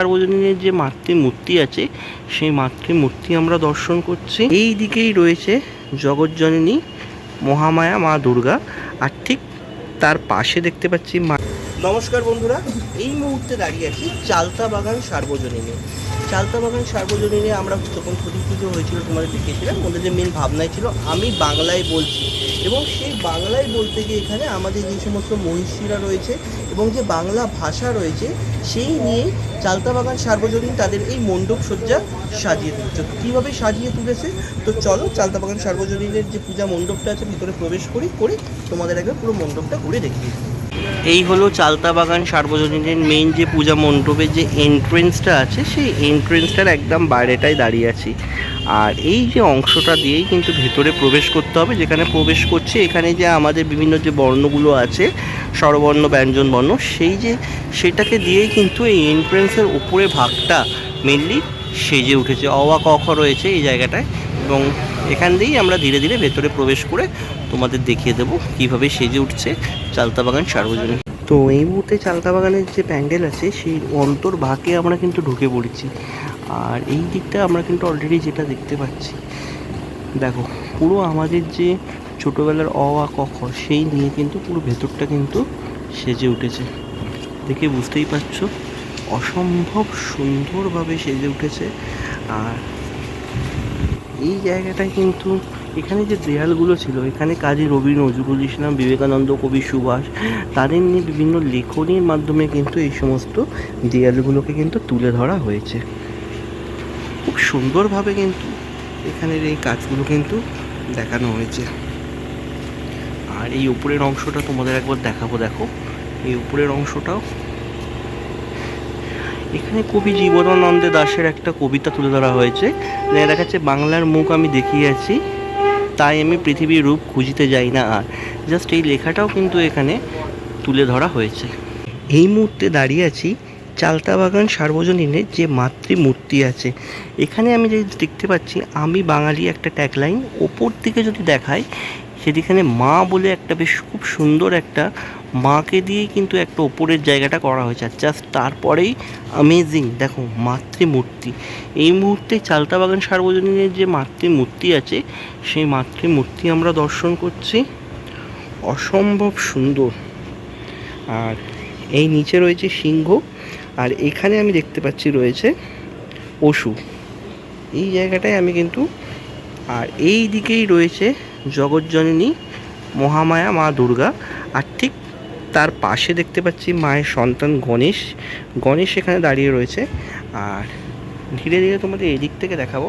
সার্বজনীনের যে মাতৃমূর্তি আছে সেই মাতৃমূর্তি আমরা দর্শন করছি। এই দিকেই রয়েছে জগৎজননী মহামায়া মা দুর্গা, আর ঠিক তার পাশে দেখতে পাচ্ছি মা। নমস্কার বন্ধুরা, এই মুহূর্তে দাঁড়িয়ে আছি চালতাবাগান সার্বজনীনে। চালতাবাগান সার্বজনীনে আমরা যখন প্রতি পুজো হয়েছিল তোমাদের দেখেছিলাম, ওদের যে মেন ভাবনাই ছিল আমি বাংলায় বলছি, এবং সেই বাংলায় বলতে গিয়ে এখানে আমাদের যে সমস্ত মহিষীরা রয়েছে এবং যে বাংলা ভাষা রয়েছে সেই নিয়ে চালতাবাগান সার্বজনীন তাদের এই মণ্ডপ সজ্জা সাজিয়ে তুলেছে। কীভাবে সাজিয়ে তুলেছে তো চলো চালতাবাগান সার্বজনীনের যে পূজা মণ্ডপটা আছে ভিতরে প্রবেশ করে তোমাদের একবার পুরো মণ্ডপটা ঘুরে দেখিয়ে। এই হলো চালতাবাগান সার্বজনীনের মেইন যে পূজা মণ্ডপের যে এন্ট্রেন্সটা আছে সেই এন্ট্রেন্সটার একদম বাইরেটাই দাঁড়িয়ে আছি। আর এই যে অংশটা দিয়েই কিন্তু ভেতরে প্রবেশ করতে হবে। যেখানে প্রবেশ করছে এখানে যে আমাদের বিভিন্ন যে বর্ণগুলো আছে স্বরবর্ণ ব্যঞ্জন বর্ণ সেটাকে দিয়েই কিন্তু এই এন্ট্রেন্সের উপরে ভাগটা মেনলি সেজে উঠেছে। অ আ ক খ রয়েছে এই জায়গাটায়, এবং এখান দিয়েই আমরা ধীরে ধীরে ভেতরে প্রবেশ করে তোমাদের দেখিয়ে দেবো কীভাবে সেজে উঠছে চালতাবাগান সার্বজনীন। তো এই মুহূর্তে চালতাবাগানের যে প্যান্ডেল আছে সেই অন্তর্ভাগে আমরা কিন্তু ঢুকে পড়েছি। আর এই দিকটা আমরা কিন্তু অলরেডি যেটা দেখতে পাচ্ছি, দেখো পুরো আমাদের যে ছোটোবেলার অ আ ক খ সেই নিয়ে কিন্তু পুরো ভেতরটা কিন্তু সেজে উঠেছে। দেখে বুঝতেই পারছো অসম্ভব সুন্দরভাবে সেজে উঠেছে। আর এই জায়গাটায় কিন্তু এখানে যে দেয়ালগুলো ছিল, এখানে কাজী রবি নজরুল ইসলাম, বিবেকানন্দ, কবি সুভাষ তাদের নিয়ে বিভিন্ন লেখনীর মাধ্যমে কিন্তু এই সমস্ত দেয়ালগুলোকে কিন্তু তুলে ধরা হয়েছে। খুব সুন্দরভাবে কিন্তু এখানের এই কাজগুলো কিন্তু দেখানো হয়েছে। আর এই উপরের অংশটা তোমাদের একবার দেখাবো। দেখো এই উপরের অংশটাও এখানে কবি জীবনানন্দ দাশের একটা কবিতা তুলে ধরা হয়েছে, দেখা যাচ্ছে বাংলার মুখ আমি দেখিয়াছি তাই আমি পৃথিবীর রূপ খুঁজিতে যাই না। আর জাস্ট এই লেখাটাও কিন্তু এখানে তুলে ধরা হয়েছে। এই মুহূর্তে দাঁড়িয়ে আছি চালতাবাগান সার্বজনীনের যে মাতৃমূর্তি আছে, এখানে আমি যে দেখতে পাচ্ছি আমি বাঙালি একটা ট্যাগলাইন ওপর দিকে যদি দেখাই, সেদিখানে মা বলে একটা বেশ খুব সুন্দর একটা মাকে দিয়েই কিন্তু একটা ওপরের জায়গাটা করা হয়েছে। আর জাস্ট তারপরেই অ্যামেজিং দেখো মাতৃমূর্তি। এই মুহূর্তে চালতাবাগান সার্বজনীনের যে মাতৃমূর্তি আছে সেই মাতৃমূর্তি আমরা দর্শন করছি, অসম্ভব সুন্দর। আর এই নিচে রয়েছে সিংহ, আর এখানে আমি দেখতে পাচ্ছি রয়েছে পশু। এই জায়গাটায় আমি কিন্তু, আর এই দিকেই রয়েছে জগৎজননী মহামায়া মা দুর্গা, আর ঠিক তার পাশে দেখতে পাচ্ছি মায়ের সন্তান গণেশ এখানে দাঁড়িয়ে রয়েছে। আর ধীরে ধীরে তোমাদের এই দিক থেকে দেখাবো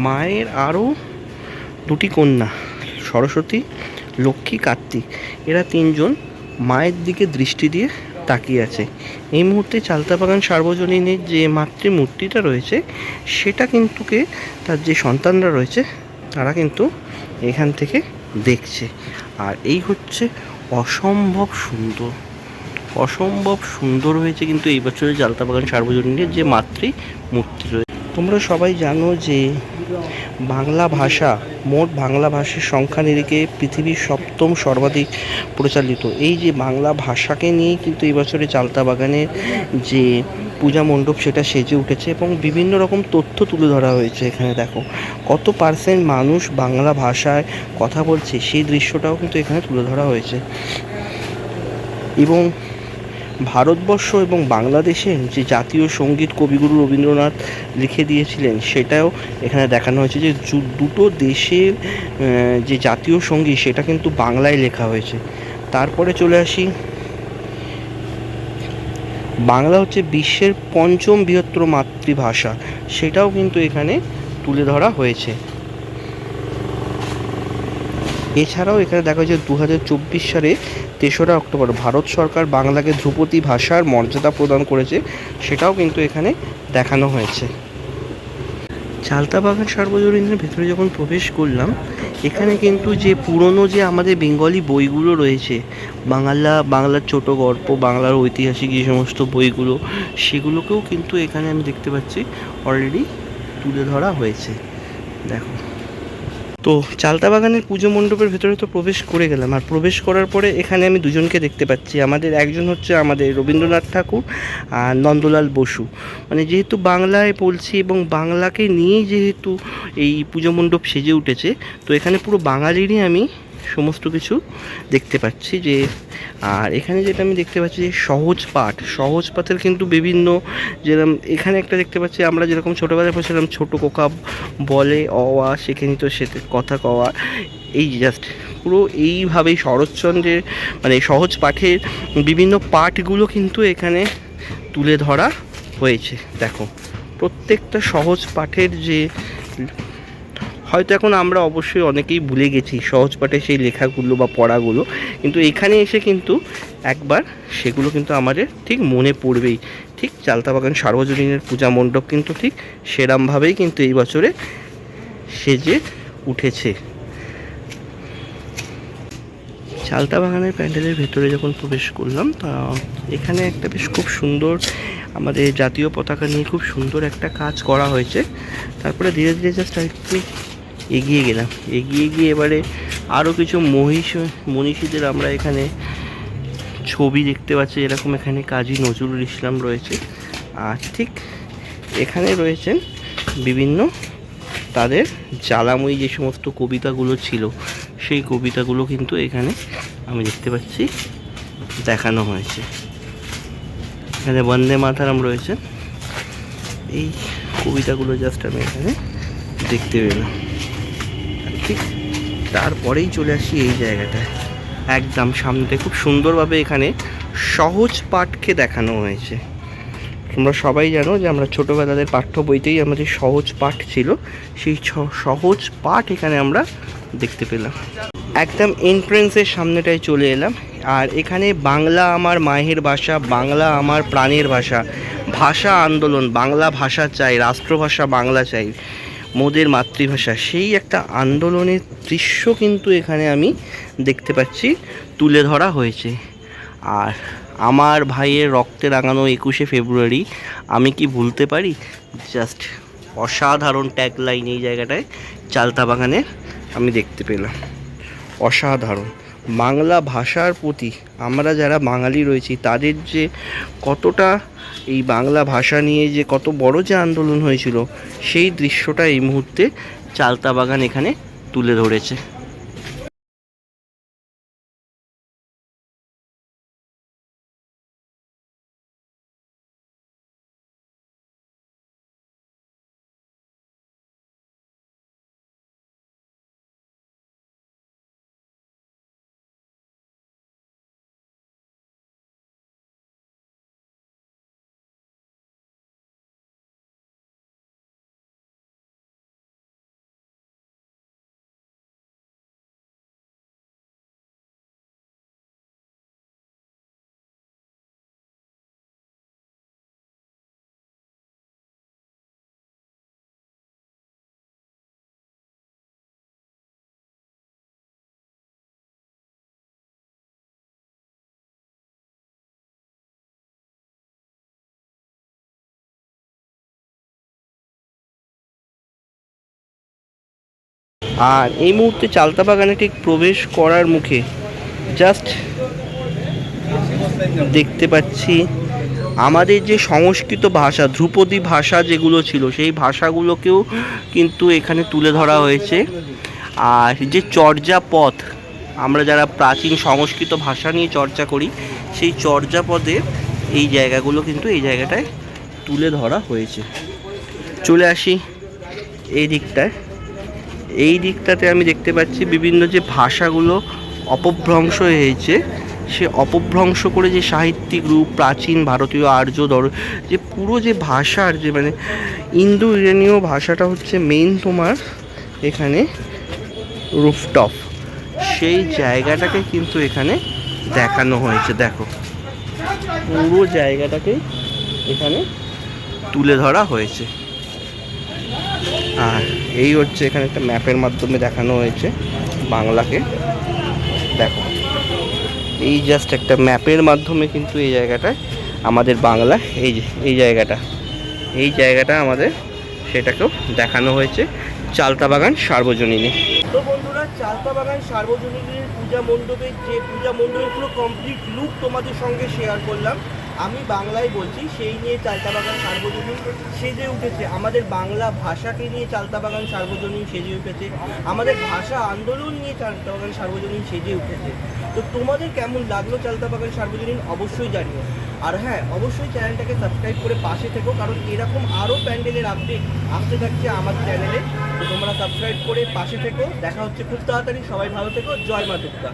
মায়ের আরও দুটি কন্যা, সরস্বতী, লক্ষ্মী, কার্তিক, এরা তিনজন মায়ের দিকে দৃষ্টি দিয়ে তাকিয়ে আছে। এই মুহূর্তে চালতাবাগান সার্বজনীনের যে মাতৃমূর্তিটা রয়েছে সেটা কিন্তু তার যে সন্তানরা রয়েছে তারা কিন্তু এখান থেকে দেখছে। আর এই হচ্ছে অসম্ভব সুন্দর হয়েছে কিন্তু এই বছরের চালতাবাগান সার্বজনীনের যে মাতৃমূর্তি রয়েছে। তোমরা সবাই জানো যে মোট বাংলা ভাষার সংখ্যা নিরিখে পৃথিবীর 7ম সর্বাধিক প্রচলিত এই যে বাংলা ভাষাকে নিয়েই কিন্তু এই বছরে চালতাবাগানের যে পূজা মণ্ডপ সেটা সেজে উঠেছে, এবং বিভিন্ন রকম তথ্য তুলে ধরা হয়েছে। এখানে দেখো কত % মানুষ বাংলা ভাষায় কথা বলছে সেই দৃশ্যটাও কিন্তু এখানে তুলে ধরা হয়েছে। এবং ভারতবর্ষ এবং বাংলাদেশের যে জাতীয় সঙ্গীত কবিগুরু রবীন্দ্রনাথ লিখে দিয়েছিলেন সেটাও এখানে দেখানো হয়েছে, যে দুটো দেশের যে জাতীয় সঙ্গীত সেটা কিন্তু বাংলায় লেখা হয়েছে। তারপরে চলে আসি, বাংলা হচ্ছে বিশ্বের 5ম বৃহত্তর মাতৃভাষা, সেটাও কিন্তু এখানে তুলে ধরা হয়েছে। এছাড়াও এখানে দেখা যাচ্ছে 2024 সালে 3রা অক্টোবর ভারত সরকার বাংলাকে ধ্রুপদী ভাষার মর্যাদা প্রদান করেছে, সেটাও কিন্তু এখানে দেখানো হয়েছে। চালতাবাগান সার্বজনীনের ভেতরে যখন প্রবেশ করলাম, এখানে কিন্তু যে পুরনো যে আমাদের বেঙ্গলি বইগুলো রয়েছে, বাংলার ছোট গল্প, বাংলার ঐতিহাসিক যে সমস্ত বইগুলো, সেগুলোকেও কিন্তু এখানে আমি দেখতে পাচ্ছি অলরেডি তুলে ধরা হয়েছে। দেখো তো চালতা বাগানের পুজো মণ্ডপের ভেতরে তো প্রবেশ করে গেলাম, আর প্রবেশ করার পরে এখানে আমি দুজনকে দেখতে পাচ্ছি। আমাদের একজন হচ্ছে আমাদের রবীন্দ্রনাথ ঠাকুর আর নন্দলাল বসু। মানে যেহেতু বাংলায় বলছি এবং বাংলাকে নিয়েই যেহেতু এই পুজো মণ্ডপ সেজে উঠেছে, তো এখানে পুরো বাঙালিরই আমি সমস্ত কিছু দেখতে পাচ্ছি। যে আর এখানে যেটা আমি দেখতে পাচ্ছি যে সহজ পাঠের কিন্তু বিভিন্ন, যেরকম এখানে একটা দেখতে পাচ্ছি আমরা যেরকম ছোটোবেলায় পড়ছিলাম ছোট কোকা বলে অ আ শেখে নিত সে কথা কওয়া, এই জাস্ট পুরো এইভাবেই শরৎচন্দ্রের মানে সহজ পাঠের বিভিন্ন পাঠগুলো কিন্তু এখানে তুলে ধরা হয়েছে। দেখো প্রত্যেকটা সহজ পাঠের যে, হয়তো এখন আমরা অবশ্যই অনেকেই ভুলে গেছি সহজ পাঠে সেই লেখাগুলো বা পড়াগুলো, কিন্তু এখানে এসে কিন্তু একবার সেগুলো কিন্তু আমাদের ঠিক মনে পড়বেই। ঠিক চালতা বাগান সার্বজনীনের পূজা মণ্ডপ কিন্তু ঠিক সেরমভাবেই কিন্তু এই বছরে সেজে উঠেছে। চালতা বাগানের প্যান্ডেলের ভেতরে যখন প্রবেশ করলাম, তা এখানে একটা বেশ খুব সুন্দর আমাদের জাতীয় পতাকা নিয়ে খুব সুন্দর একটা কাজ করা হয়েছে। তারপরে ধীরে ধীরে জাস্ট একটু এগিয়ে গেলাম, এগিয়ে গিয়ে এবারে আরও কিছু মনীষীদের আমরা এখানে ছবি দেখতে পাচ্ছি। এরকম এখানে কাজী নজরুল ইসলাম রয়েছে, আর ঠিক এখানে রয়েছেন বিভিন্ন তাদের জ্বালাময়ী যে সমস্ত কবিতাগুলো ছিল, সেই কবিতাগুলো কিন্তু এখানে আমি দেখতে পাচ্ছি দেখানো হয়েছে। এখানে বন্দে মাতরম রয়েছে, এই কবিতাগুলো জাস্ট আমি এখানে দেখতে পেলাম। ঠিক তারপরেই চলে আসি এই জায়গাটায়, একদম সামনে খুব সুন্দরভাবে এখানে সহজ পাঠকে দেখানো হয়েছে। তোমরা সবাই জানো যে আমরা ছোটোবেলাদের পাঠ্য বইতেই আমাদের সহজ পাঠ ছিল, সেই সহজ পাঠ এখানে আমরা দেখতে পেলাম। একদম এন্ট্রেন্সের সামনেটায় চলে এলাম, আর এখানে বাংলা আমার মায়ের ভাষা, বাংলা আমার প্রাণের ভাষা, ভাষা আন্দোলন, বাংলা ভাষা চাই, রাষ্ট্রভাষা বাংলা চাই, মোদের মাতৃভাষা, সেই একটা আন্দোলনের দৃশ্য কিন্তু এখানে আমি দেখতে পাচ্ছি তুলে ধরা হয়েছে। আর আমার ভাইয়ের রক্তে রাঙানো 21শে ফেব্রুয়ারি আমি কি ভুলতে পারি? জাস্ট অসাধারণ ট্যাগলাইন এই জায়গাটায় চালতা বাগানে আমি দেখতে পেলাম। অসাধারণ বাংলা ভাষার প্রতি আমরা যারা বাঙালি রয়েছি তাদের যে কতটা এই বাংলা ভাষা নিয়ে যে কত বড় যে আন্দোলন হয়েছিল, সেই দৃশ্যটা এই মুহূর্তে চালতা বাগান এখানে তুলে ধরেছে। আর এই মুহূর্তে চালতা বাগানে ঠিক প্রবেশ করার মুখে জাস্ট দেখতে পাচ্ছি আমাদের যে সংস্কৃত ভাষা, ধ্রুপদী ভাষা যেগুলো ছিল, সেই ভাষাগুলোকেও কিন্তু এখানে তুলে ধরা হয়েছে। আর যে চর্যাপদ, আমরা যারা প্রাচীন সংস্কৃত ভাষা নিয়ে চর্চা করি, সেই চর্যাপদের এই জায়গাগুলো কিন্তু এই জায়গাটায় তুলে ধরা হয়েছে। চলে আসি এই দিকটায়, এই দিকটাতে আমি দেখতে পাচ্ছি বিভিন্ন যে ভাষাগুলো অপভ্রংশ হয়েছে, সে অপভ্রংশ করে যে সাহিত্যিক রূপ, প্রাচীন ভারতীয় আর্য যে পুরো যে ভাষার যে মানে ইন্দো ইরানীয় ভাষাটা হচ্ছে মেইন তোমার এখানে রুফটপ, সেই জায়গাটাকে কিন্তু এখানে দেখানো হয়েছে। দেখো পুরো জায়গাটাকে এখানে তুলে ধরা হয়েছে। আর এই হচ্ছে এখানে একটা ম্যাপের মাধ্যমে দেখানো হয়েছে বাংলাকে। দেখো এই জাস্ট একটা ম্যাপের মাধ্যমে কিন্তু এই জায়গাটায় আমাদের বাংলা এই জায়গাটা আমাদের সেটাকেও দেখানো হয়েছে। চালতাবাগান সার্বজনীনে। তো বন্ধুরা, চালতাবাগান সার্বজনীনের পূজা মণ্ডপের পুরো কমপ্লিট লুক তোমাদের সঙ্গে শেয়ার করলাম। আমি বাংলায় বলছি, সেই নিয়ে চালতাবাগান সার্বজনীন সেজে উঠেছে। আমাদের বাংলা ভাষাকে নিয়ে চালতাবাগান সার্বজনীন সেজে উঠেছে, আমাদের ভাষা আন্দোলন নিয়ে চালতাবাগান সার্বজনীন সেজে উঠেছে। তো তোমাদের কেমন লাগলো চালতাবাগান সার্বজনীন অবশ্যই জানিও। আর হ্যাঁ, অবশ্যই চ্যানেলটাকে সাবস্ক্রাইব করে পাশে থেকো, কারণ এরকম আরও প্যান্ডেলের আপডেট আসতে থাকছে আমার চ্যানেলে। তো তোমরা সাবস্ক্রাইব করে পাশে থেকো। দেখা হচ্ছে খুব তাড়াতাড়ি। সবাই ভালো থেকো। জয় মা দুর্গা।